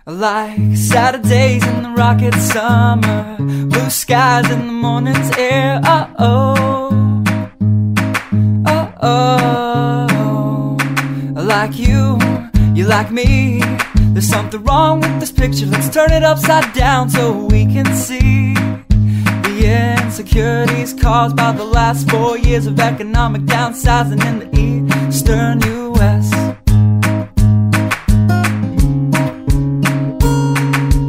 Like Saturdays in the rocket summer, blue skies in the morning's air. Oh, oh, oh. Like you like me. There's something wrong with this picture. Let's turn it upside down so we can see the insecurities caused by the last 4 years of economic downsizing in the eastern U.S.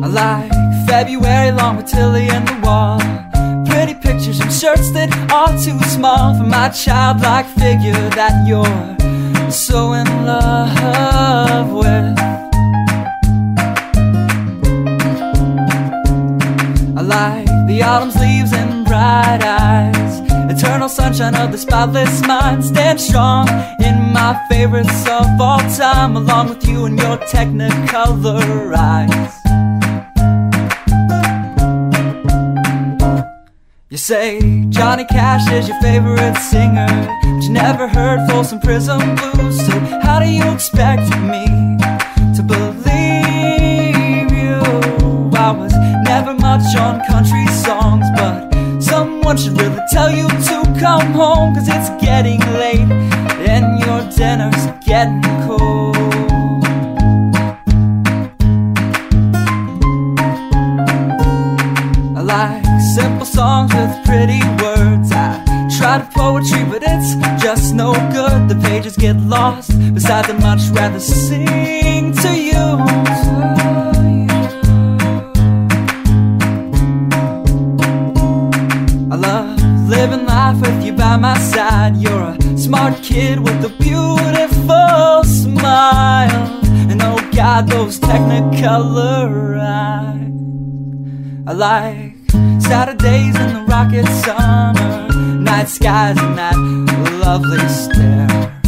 I like February long with Tilly and the wall, pretty pictures and shirts that are too small for my childlike figure that you're so in love with. I like the autumn's leaves and bright eyes, eternal sunshine of the spotless mind. Stand strong in my favorites of all time, along with you and your technicolor eyes. You say Johnny Cash is your favorite singer, but you never heard Folsom Prison Blues. So how do you expect me to believe you? I was never much on country songs, but someone should really tell you to come home, 'cause it's getting late and your dinner's getting cold. I like simple songs with pretty words. I try to poetry, but it's just no good. The pages get lost. Besides, I'd much rather sing to you. I love living life with you by my side. You're a smart kid with a beautiful smile, and oh God, those technicolor eyes. I like Saturdays in the rocket summer, night skies and that lovely stare.